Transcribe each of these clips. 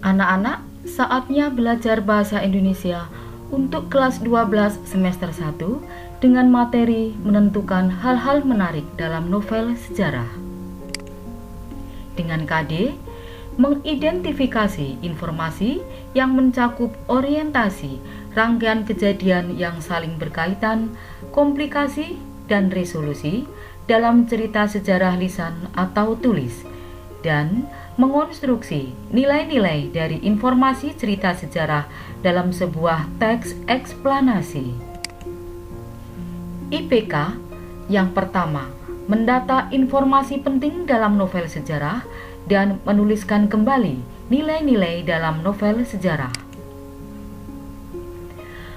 Anak-anak, saatnya belajar bahasa Indonesia untuk kelas 12 semester 1 dengan materi menentukan hal-hal menarik dalam novel sejarah. Dengan KD, mengidentifikasi informasi yang mencakup orientasi, rangkaian kejadian yang saling berkaitan, komplikasi, dan resolusi dalam cerita sejarah lisan atau tulis, dan mengonstruksi nilai-nilai dari informasi cerita sejarah dalam sebuah teks eksplanasi. IPK yang pertama, mendata informasi penting dalam novel sejarah dan menuliskan kembali nilai-nilai dalam novel sejarah.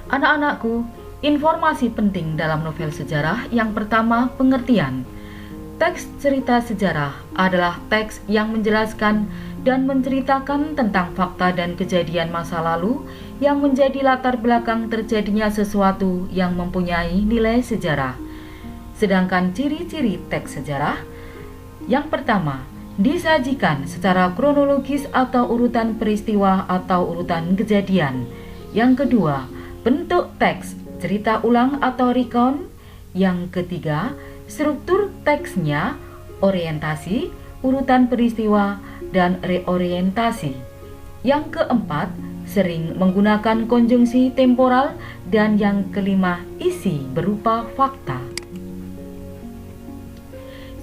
Anak-anakku, informasi penting dalam novel sejarah yang pertama, pengertian. Teks cerita sejarah adalah teks yang menjelaskan dan menceritakan tentang fakta dan kejadian masa lalu yang menjadi latar belakang terjadinya sesuatu yang mempunyai nilai sejarah. Sedangkan ciri-ciri teks sejarah yang pertama, disajikan secara kronologis atau urutan peristiwa atau urutan kejadian. Yang kedua, bentuk teks cerita ulang atau recount. Yang ketiga, struktur teksnya, orientasi, urutan peristiwa, dan reorientasi. Yang keempat, sering menggunakan konjungsi temporal. Dan yang kelima, isi berupa fakta.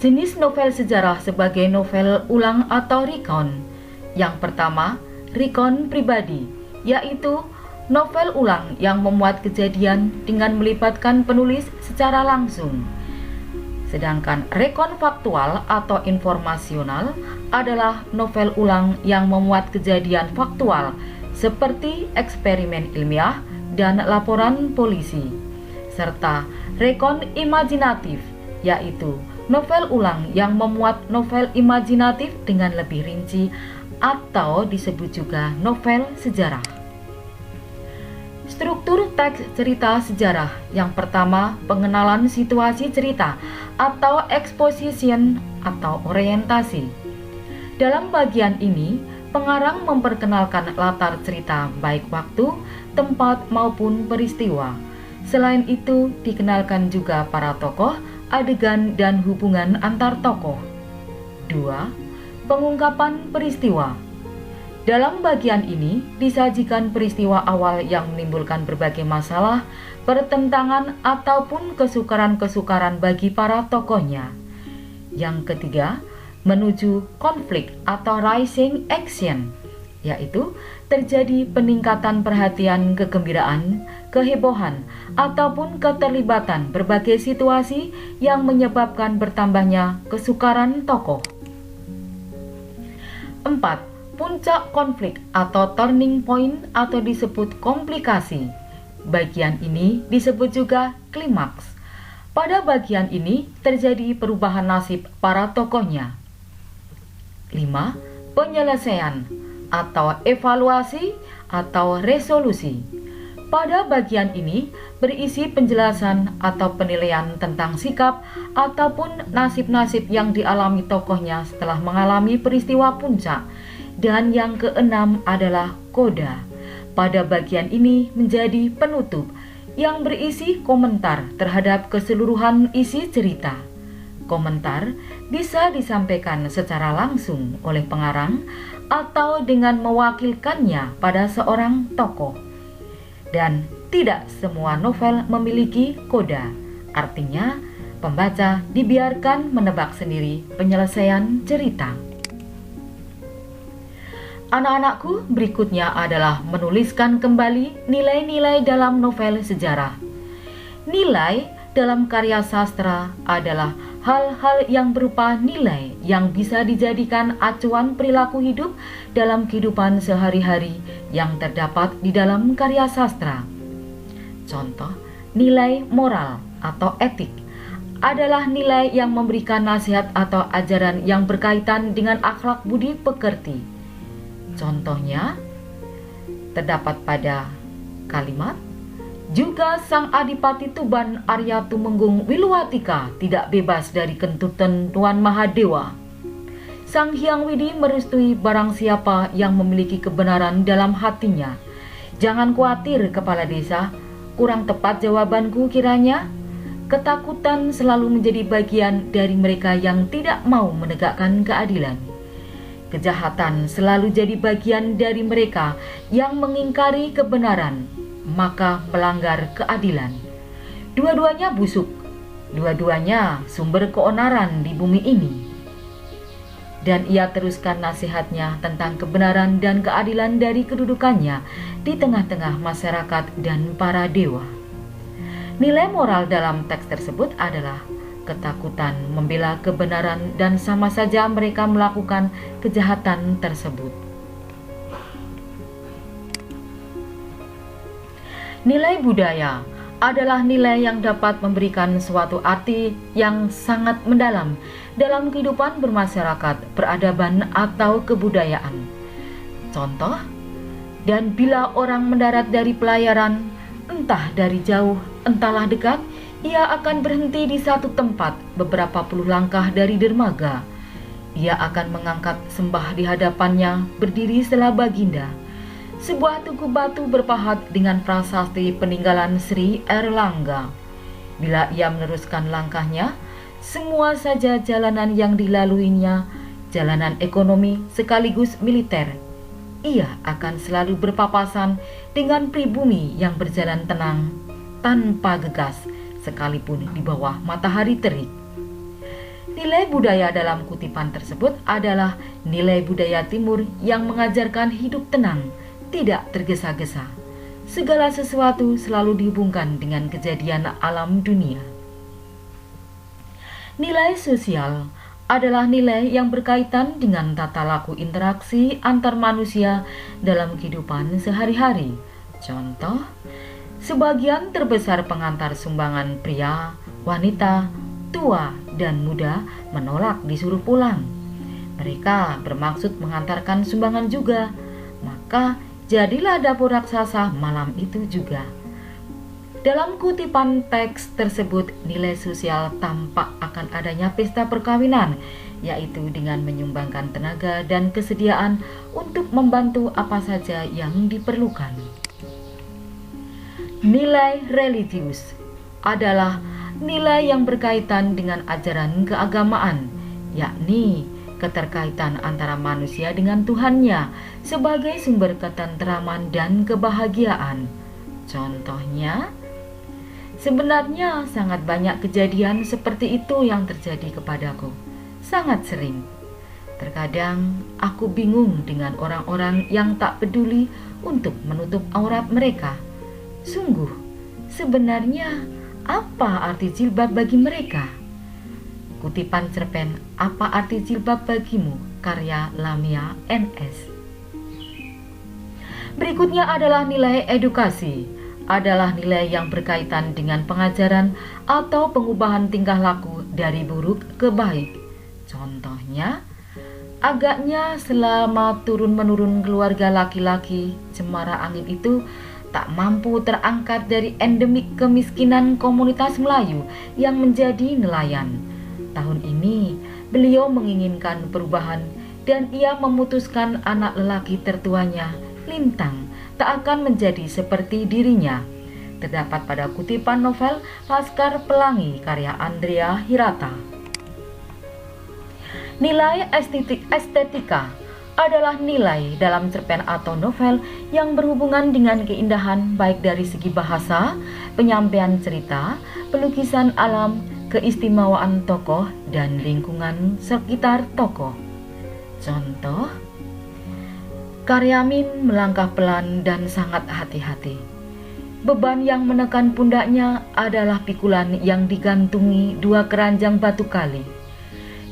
Jenis novel sejarah sebagai novel ulang atau recount. Yang pertama, recount pribadi, yaitu novel ulang yang memuat kejadian dengan melibatkan penulis secara langsung. Sedangkan recount faktual atau informasional adalah novel ulang yang memuat kejadian faktual seperti eksperimen ilmiah dan laporan polisi. Serta recount imajinatif, yaitu novel ulang yang memuat novel imajinatif dengan lebih rinci atau disebut juga novel sejarah. Struktur teks cerita sejarah yang pertama, pengenalan situasi cerita atau exposition atau orientasi. Dalam bagian ini, pengarang memperkenalkan latar cerita baik waktu, tempat maupun peristiwa. Selain itu, dikenalkan juga para tokoh, adegan dan hubungan antar tokoh. 2. Pengungkapan peristiwa. Dalam bagian ini disajikan peristiwa awal yang menimbulkan berbagai masalah, pertentangan ataupun kesukaran-kesukaran bagi para tokohnya. Yang ketiga, menuju konflik atau rising action, yaitu terjadi peningkatan perhatian, kegembiraan, kehebohan, ataupun keterlibatan berbagai situasi yang menyebabkan bertambahnya kesukaran tokoh. 4. Puncak konflik atau turning point atau disebut komplikasi. Bagian ini disebut juga klimaks. Pada bagian ini terjadi perubahan nasib para tokohnya. 5. Penyelesaian atau evaluasi atau resolusi. Pada bagian ini berisi penjelasan atau penilaian tentang sikap ataupun nasib-nasib yang dialami tokohnya setelah mengalami peristiwa puncak. Dan yang keenam adalah koda. Pada bagian ini menjadi penutup yang berisi komentar terhadap keseluruhan isi cerita. Komentar bisa disampaikan secara langsung oleh pengarang atau dengan mewakilkannya pada seorang tokoh. Dan tidak semua novel memiliki koda. Artinya, pembaca dibiarkan menebak sendiri penyelesaian cerita. Anak-anakku, berikutnya adalah menuliskan kembali nilai-nilai dalam novel sejarah. Nilai dalam karya sastra adalah hal-hal yang berupa nilai yang bisa dijadikan acuan perilaku hidup dalam kehidupan sehari-hari yang terdapat di dalam karya sastra. Contoh, nilai moral atau etik adalah nilai yang memberikan nasihat atau ajaran yang berkaitan dengan akhlak budi pekerti. Contohnya terdapat pada kalimat, juga sang Adipati Tuban Arya Tumenggung Wiluwatika tidak bebas dari kentutan Tuan Mahadewa. Sang Hyang Widi merestui barang siapa yang memiliki kebenaran dalam hatinya. Jangan khawatir, kepala desa, kurang tepat jawabanku kiranya. Ketakutan selalu menjadi bagian dari mereka yang tidak mau menegakkan keadilan. Kejahatan selalu jadi bagian dari mereka yang mengingkari kebenaran, maka melanggar keadilan. Dua-duanya busuk, dua-duanya sumber keonaran di bumi ini. Dan ia teruskan nasihatnya tentang kebenaran dan keadilan dari kedudukannya di tengah-tengah masyarakat dan para dewa. Nilai moral dalam teks tersebut adalah ketakutan membela kebenaran dan sama saja mereka melakukan kejahatan tersebut. Nilai budaya adalah nilai yang dapat memberikan suatu arti yang sangat mendalam dalam kehidupan bermasyarakat, peradaban, atau kebudayaan. Contoh, dan bila orang mendarat dari pelayaran, entah dari jauh, entahlah dekat, ia akan berhenti di satu tempat beberapa puluh langkah dari dermaga. Ia akan mengangkat sembah di hadapannya, berdiri setelah baginda. Sebuah tugu batu berpahat dengan prasasti peninggalan Sri Erlangga. Bila ia meneruskan langkahnya, semua saja jalanan yang dilaluinya, jalanan ekonomi sekaligus militer, ia akan selalu berpapasan dengan pribumi yang berjalan tenang, tanpa gegas, sekalipun di bawah matahari terik. Nilai budaya dalam kutipan tersebut adalah nilai budaya timur yang mengajarkan hidup tenang, tidak tergesa-gesa. Segala sesuatu selalu dihubungkan dengan kejadian alam dunia. Nilai sosial adalah nilai yang berkaitan dengan tata laku interaksi antar manusia dalam kehidupan sehari-hari. Contoh, sebagian terbesar pengantar sumbangan pria, wanita, tua, dan muda menolak disuruh pulang. Mereka bermaksud mengantarkan sumbangan juga, maka jadilah dapur raksasa malam itu juga. Dalam kutipan teks tersebut, nilai sosial tampak akan adanya pesta perkawinan, yaitu dengan menyumbangkan tenaga dan kesediaan untuk membantu apa saja yang diperlukan. Nilai religius adalah nilai yang berkaitan dengan ajaran keagamaan, yakni keterkaitan antara manusia dengan Tuhannya sebagai sumber ketentraman dan kebahagiaan. Contohnya, sebenarnya sangat banyak kejadian seperti itu yang terjadi kepadaku, sangat sering. Terkadang aku bingung dengan orang-orang yang tak peduli untuk menutup aurat mereka. Sungguh, sebenarnya apa arti jilbab bagi mereka? Kutipan cerpen Apa Arti Jilbab Bagimu? Karya Lamia NS. Berikutnya adalah nilai edukasi. Adalah nilai yang berkaitan dengan pengajaran atau pengubahan tingkah laku dari buruk ke baik. Contohnya, agaknya selama turun-menurun keluarga laki-laki, cemara angin itu tak mampu terangkat dari endemik kemiskinan komunitas Melayu yang menjadi nelayan. Tahun ini, beliau menginginkan perubahan dan ia memutuskan anak lelaki tertuanya, Lintang, tak akan menjadi seperti dirinya. Terdapat pada kutipan novel Laskar Pelangi karya Andrea Hirata. Nilai estetika adalah nilai dalam cerpen atau novel yang berhubungan dengan keindahan baik dari segi bahasa, penyampaian cerita, pelukisan alam, keistimewaan tokoh, dan lingkungan sekitar tokoh. Contoh, Karyamin melangkah pelan dan sangat hati-hati. Beban yang menekan pundaknya adalah pikulan yang digantungi 2 keranjang batu kali.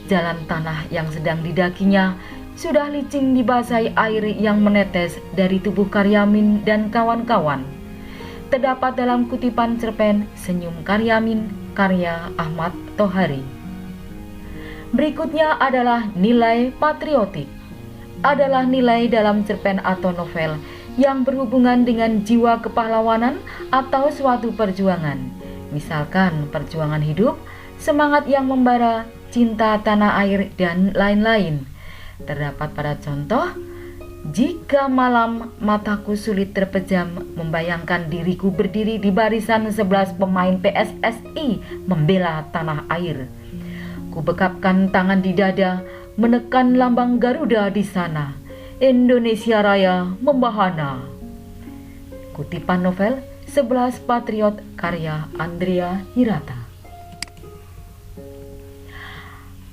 Jalan tanah yang sedang didakinya sudah licin dibasahi air yang menetes dari tubuh Karyamin dan kawan-kawan. Terdapat dalam kutipan cerpen Senyum Karyamin karya Ahmad Tohari. Berikutnya adalah nilai patriotik. Adalah nilai dalam cerpen atau novel yang berhubungan dengan jiwa kepahlawanan atau suatu perjuangan. Misalkan perjuangan hidup, semangat yang membara, cinta tanah air, dan lain-lain. Terdapat pada contoh, jika malam mataku sulit terpejam membayangkan diriku berdiri di barisan 11 pemain PSSI membela tanah air. Ku bekapkan tangan di dada, menekan lambang Garuda di sana. Indonesia Raya membahana. Kutipan novel 11 Patriot karya Andrea Hirata.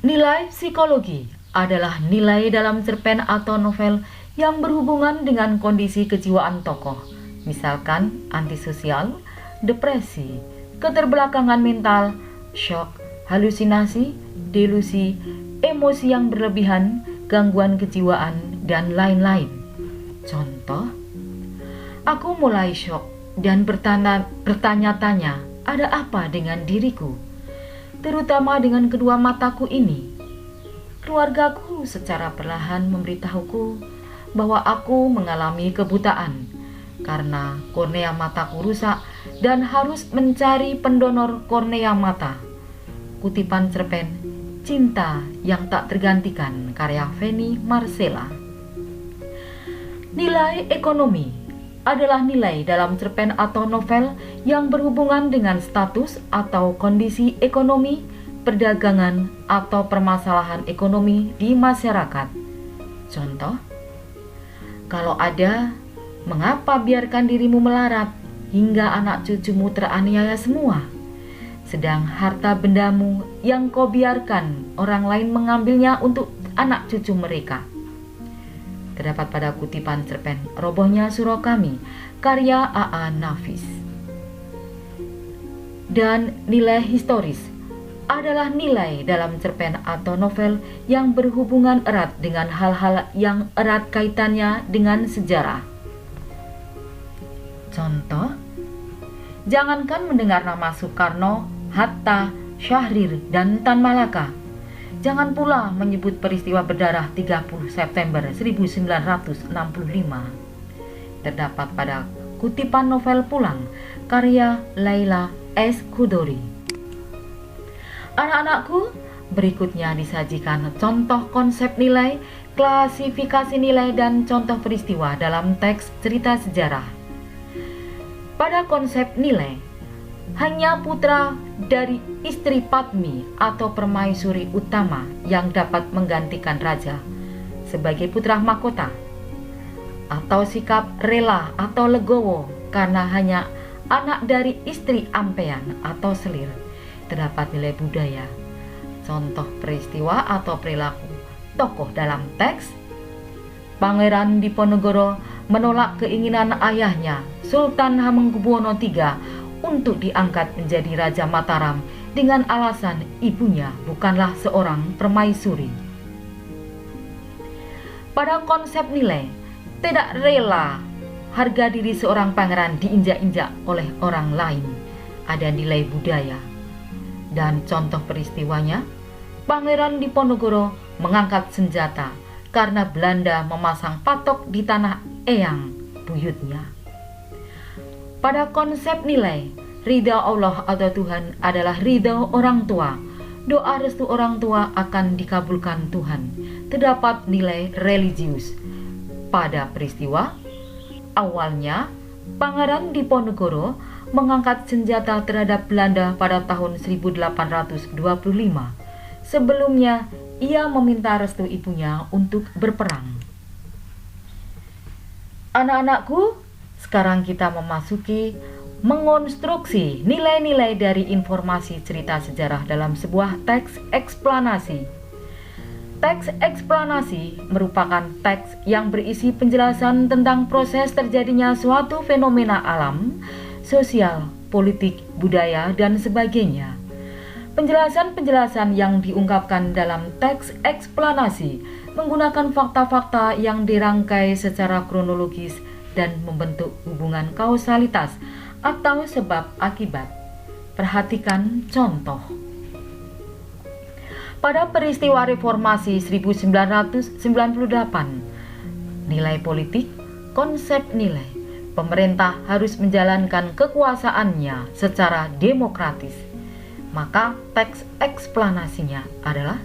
Nilai psikologi adalah nilai dalam cerpen atau novel yang berhubungan dengan kondisi kejiwaan tokoh, misalkan antisosial, depresi, keterbelakangan mental, shock, halusinasi, delusi, emosi yang berlebihan, gangguan kejiwaan, dan lain-lain. Contoh, aku mulai shock dan bertanya-tanya, ada apa dengan diriku? Terutama dengan kedua mataku ini. Keluargaku secara perlahan memberitahuku bahwa aku mengalami kebutaan karena kornea mataku rusak dan harus mencari pendonor kornea mata. Kutipan cerpen Cinta yang Tak Tergantikan karya Feni Marcella. Nilai ekonomi adalah nilai dalam cerpen atau novel yang berhubungan dengan status atau kondisi ekonomi, perdagangan, atau permasalahan ekonomi di masyarakat. Contoh, kalau ada, mengapa biarkan dirimu melarat hingga anak cucumu teraniaya semua? Sedang harta bendamu yang kau biarkan orang lain mengambilnya untuk anak cucu mereka. Terdapat pada kutipan cerpen Robohnya Surau Kami karya A.A. Nafis. Dan nilai historis adalah nilai dalam cerpen atau novel yang berhubungan erat dengan hal-hal yang erat kaitannya dengan sejarah. Contoh, jangankan mendengar nama Soekarno, Hatta, Syahrir, dan Tan Malaka, jangan pula menyebut peristiwa berdarah 30 September 1965. Terdapat pada kutipan novel Pulang karya Laila S. Khudori. Anak-anakku, berikutnya disajikan contoh konsep nilai, klasifikasi nilai, dan contoh peristiwa dalam teks cerita sejarah. Pada konsep nilai, hanya putra dari istri Padmi atau permaisuri utama yang dapat menggantikan raja sebagai putra mahkota, atau sikap rela atau legowo karena hanya anak dari istri ampean atau selir. Terdapat nilai budaya, contoh peristiwa atau perilaku tokoh dalam teks. Pangeran Diponegoro menolak keinginan ayahnya, Sultan Hamengkubuwono III, untuk diangkat menjadi Raja Mataram dengan alasan ibunya bukanlah seorang permaisuri. Pada konsep nilai, tidak rela harga diri seorang pangeran diinjak-injak oleh orang lain. Ada nilai budaya. Dan contoh peristiwanya, Pangeran Diponegoro mengangkat senjata karena Belanda memasang patok di tanah eyang buyutnya. Pada konsep nilai, ridha Allah atau Tuhan adalah ridha orang tua. Doa restu orang tua akan dikabulkan Tuhan. Terdapat nilai religius. Pada peristiwa, awalnya Pangeran Diponegoro mengangkat senjata terhadap Belanda pada tahun 1825. Sebelumnya, ia meminta restu ibunya untuk berperang. Anak-anakku, sekarang kita memasuki mengonstruksi nilai-nilai dari informasi cerita sejarah dalam sebuah teks eksplanasi. Teks eksplanasi merupakan teks yang berisi penjelasan tentang proses terjadinya suatu fenomena alam, sosial, politik, budaya, dan sebagainya. Penjelasan-penjelasan yang diungkapkan dalam teks eksplanasi menggunakan fakta-fakta yang dirangkai secara kronologis dan membentuk hubungan kausalitas atau sebab akibat. Perhatikan contoh. Pada peristiwa reformasi 1998, nilai politik, konsep nilai, pemerintah harus menjalankan kekuasaannya secara demokratis. Maka teks eksplanasinya adalah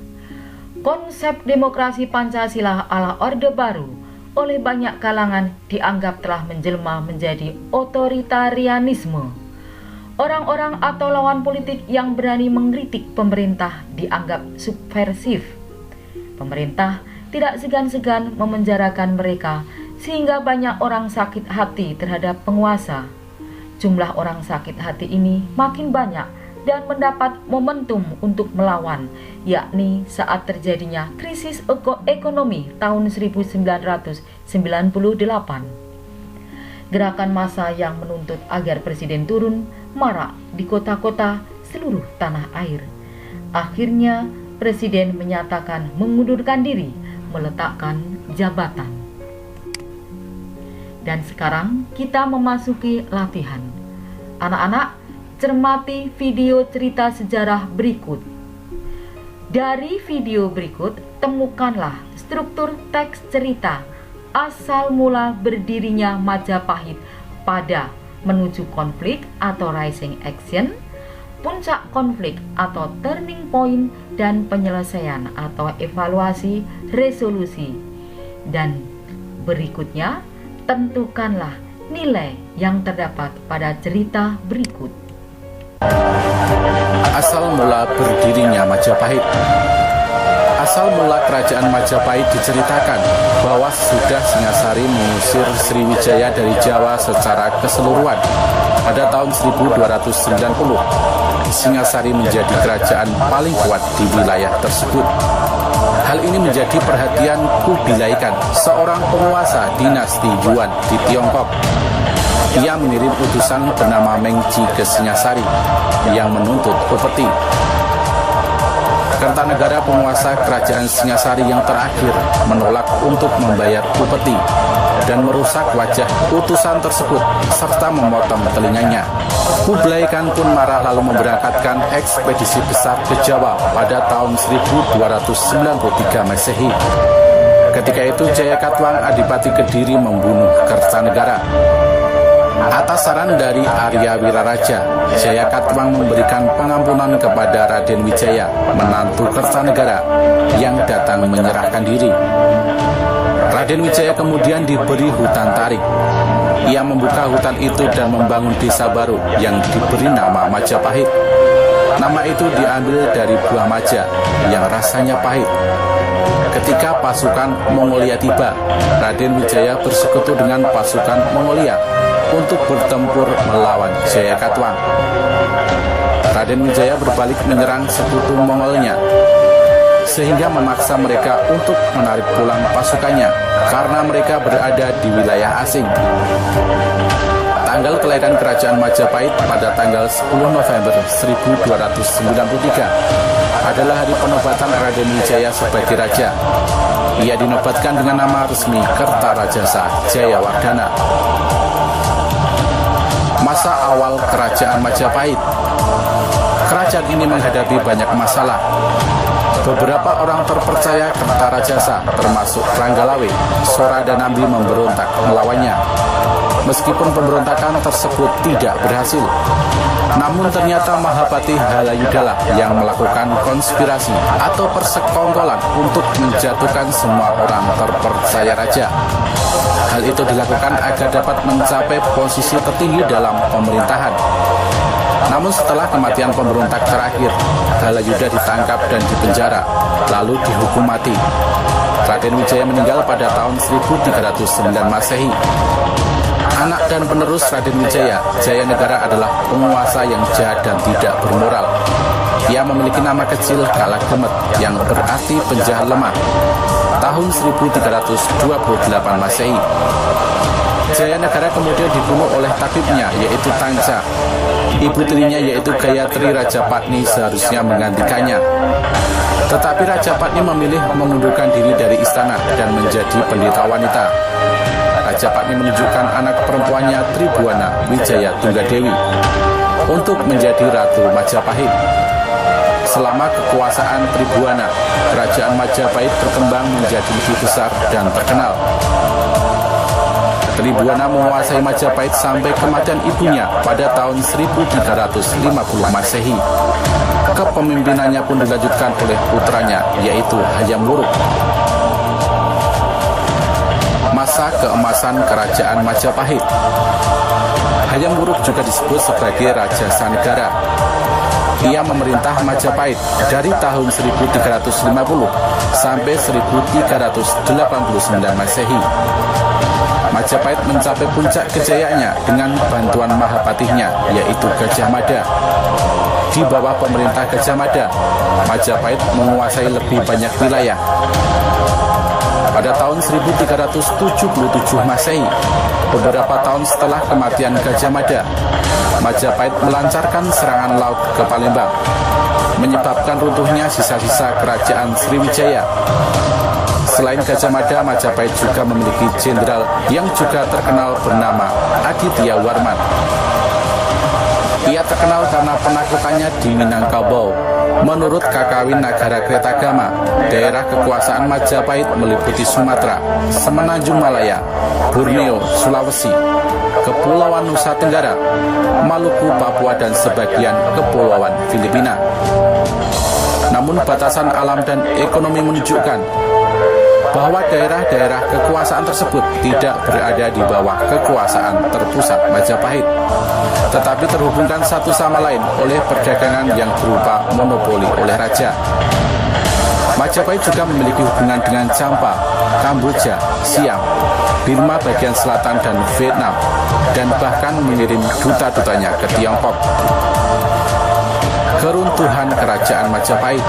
Konsep demokrasi Pancasila ala Orde Baru oleh banyak kalangan dianggap telah menjelma menjadi otoritarianisme. Orang-orang atau lawan politik yang berani mengkritik pemerintah dianggap subversif. Pemerintah tidak segan-segan memenjarakan mereka sehingga banyak orang sakit hati terhadap penguasa. Jumlah orang sakit hati ini makin banyak dan mendapat momentum untuk melawan, yakni saat terjadinya krisis ekonomi tahun 1998. Gerakan massa yang menuntut agar presiden turun marak di kota-kota seluruh tanah air. Akhirnya presiden menyatakan mengundurkan diri, meletakkan jabatan. Dan sekarang kita memasuki latihan. Anak-anak, cermati video cerita sejarah berikut. Dari video berikut, temukanlah struktur teks cerita asal mula berdirinya Majapahit pada menuju konflik atau rising action, puncak konflik atau turning point, dan penyelesaian atau evaluasi resolusi. Dan berikutnya, tentukanlah nilai yang terdapat pada cerita berikut. Asal mula berdirinya Majapahit. Asal mula kerajaan Majapahit diceritakan bahwa sudah Singasari mengusir Sriwijaya dari Jawa secara keseluruhan pada tahun 1290. Singasari menjadi kerajaan paling kuat di wilayah tersebut. Hal ini menjadi perhatian Kubilai Khan, seorang penguasa dinasti Yuan di Tiongkok. Ia mengirim utusan bernama Mengji ke Singasari yang menuntut upeti. Kertanegara, penguasa kerajaan Singasari yang terakhir, menolak untuk membayar upeti dan merusak wajah utusan tersebut serta memotong telinganya. Kubilai Khan pun marah lalu memberangkatkan ekspedisi besar ke Jawa pada tahun 1293 Masehi. Ketika itu Jayakatwang Adipati Kediri membunuh Kertanegara. Atas saran dari Arya Wiraraja, Jayakatwang memberikan pengampunan kepada Raden Wijaya, menantu Kertanegara, yang datang menyerahkan diri. Raden Wijaya kemudian diberi hutan tarik. Ia membuka hutan itu dan membangun desa baru yang diberi nama Majapahit. Nama itu diambil dari buah maja yang rasanya pahit. Ketika pasukan Mongolia tiba, Raden Wijaya bersekutu dengan pasukan Mongolia untuk bertempur melawan Jayakatwang. Raden Wijaya berbalik menyerang sekutu Mongolnya, sehingga memaksa mereka untuk menarik pulang pasukannya karena mereka berada di wilayah asing. Tanggal kelahiran kerajaan Majapahit pada tanggal 10 November 1293 adalah hari penobatan Raden Wijaya sebagai raja. Ia dinobatkan dengan nama resmi Kertarajasa Jayawardhana. Masa awal kerajaan Majapahit. Kerajaan ini menghadapi banyak masalah. Beberapa orang terpercaya Kertarajasa, termasuk Ranggalawe, Soradanambi, memberontak melawannya. Meskipun pemberontakan tersebut tidak berhasil, namun ternyata Mahapati Halayudala yang melakukan konspirasi atau persekongkolan untuk menjatuhkan semua orang terpercaya raja. Hal itu dilakukan agar dapat mencapai posisi tertinggi dalam pemerintahan. Namun setelah kematian pemberontak terakhir, Halayuda ditangkap dan dipenjara, lalu dihukum mati. Raden Wijaya meninggal pada tahun 1309 Masehi. Anak dan penerus Raden Wijaya, Jayanegara adalah penguasa yang jahat dan tidak bermoral. Ia memiliki nama kecil Kalagemet yang berarti penjahat lemah. Tahun 1328 Masehi. Jayanegara kemudian dibunuh oleh tabibnya, yaitu Tanca. Ibu tirinya yaitu Gayatri Rajapatni seharusnya menggantikannya. Tetapi Rajapatni memilih mengundurkan diri dari istana dan menjadi pendeta wanita. Rajapatni menunjukkan anak perempuannya Tribuana Wijaya Tunggadewi untuk menjadi Ratu Majapahit. Selama kekuasaan Tribuana, kerajaan Majapahit berkembang menjadi lebih besar dan terkenal. Tribuana menguasai Majapahit sampai kematian ibunya pada tahun 1350 Masehi. Kepemimpinannya pun dilanjutkan oleh putranya, yaitu Hayam Wuruk. Masa keemasan Kerajaan Majapahit. Hayam Wuruk juga disebut sebagai Raja Sanegara. Ia memerintah Majapahit dari tahun 1350 sampai 1389 Masehi. Majapahit mencapai puncak kejayaannya dengan bantuan Mahapatihnya, yaitu Gajah Mada. Di bawah pemerintah Gajah Mada, Majapahit menguasai lebih banyak wilayah. Pada tahun 1377 Masehi, beberapa tahun setelah kematian Gajah Mada, Majapahit melancarkan serangan laut ke Palembang, menyebabkan runtuhnya sisa-sisa kerajaan Sriwijaya. Selain Gajah Mada, Majapahit juga memiliki jenderal yang juga terkenal bernama Aditya Warman. Ia terkenal karena penaklukannya di Minangkabau. Menurut Kakawin Nagara Kretagama, daerah kekuasaan Majapahit meliputi Sumatera, Semenanjung Malaya, Borneo, Sulawesi, Kepulauan Nusa Tenggara, Maluku, Papua, dan sebagian kepulauan Filipina. Namun batasan alam dan ekonomi menunjukkan bahwa daerah-daerah kekuasaan tersebut tidak berada di bawah kekuasaan terpusat Majapahit, tetapi terhubungkan satu sama lain oleh perdagangan yang berupa monopoli oleh raja. Majapahit juga memiliki hubungan dengan Champa, Kamboja, Siam, Burma bagian selatan, dan Vietnam, dan bahkan mengirim duta-dutanya ke Tiongkok. Keruntuhan Kerajaan Majapahit.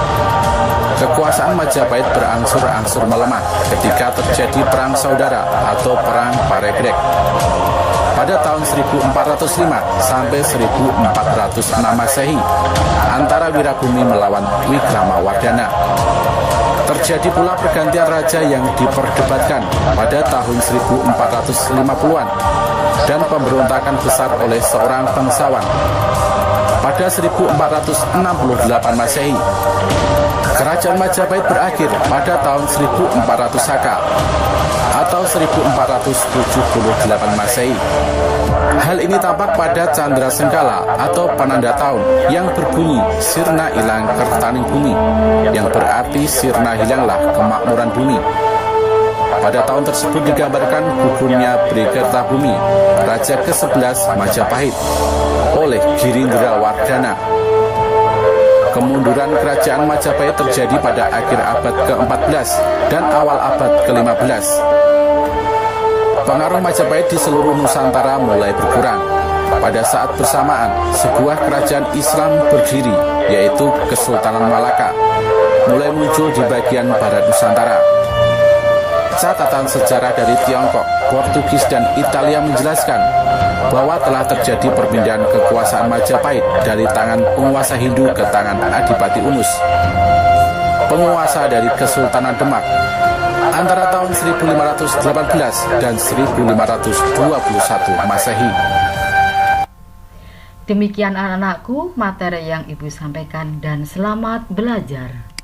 Kekuasaan Majapahit berangsur-angsur melemah ketika terjadi Perang Saudara atau Perang Paregrek pada tahun 1405 sampai 1406 Masehi antara Wirabumi melawan Wikramawardhana. Terjadi pula pergantian raja yang diperdebatkan pada tahun 1450-an dan pemberontakan besar oleh seorang bangsawan pada 1468 Masehi. Kerajaan Majapahit berakhir pada tahun 1400 Saka atau 1478 Masehi. Hal ini tampak pada Candra Sengkala atau penanda tahun yang berbunyi Sirna Ilang Kertaning Bumi, yang berarti sirna hilanglah kemakmuran bumi. Pada tahun tersebut digambarkan gugurnya Brikertabumi, Raja ke-11 Majapahit, oleh Girindra Wardhana. Kemunduran kerajaan Majapahit terjadi pada akhir abad ke-14 dan awal abad ke-15. Pengaruh Majapahit di seluruh Nusantara mulai berkurang. Pada saat bersamaan, sebuah kerajaan Islam berdiri, yaitu Kesultanan Malaka, mulai muncul di bagian barat Nusantara. Catatan sejarah dari Tiongkok, Portugis, dan Italia menjelaskan bahwa telah terjadi perpindahan kekuasaan Majapahit dari tangan penguasa Hindu ke tangan Adipati Unus, penguasa dari Kesultanan Demak, antara tahun 1518 dan 1521 Masehi. Demikian anak-anakku materi yang Ibu sampaikan, dan selamat belajar.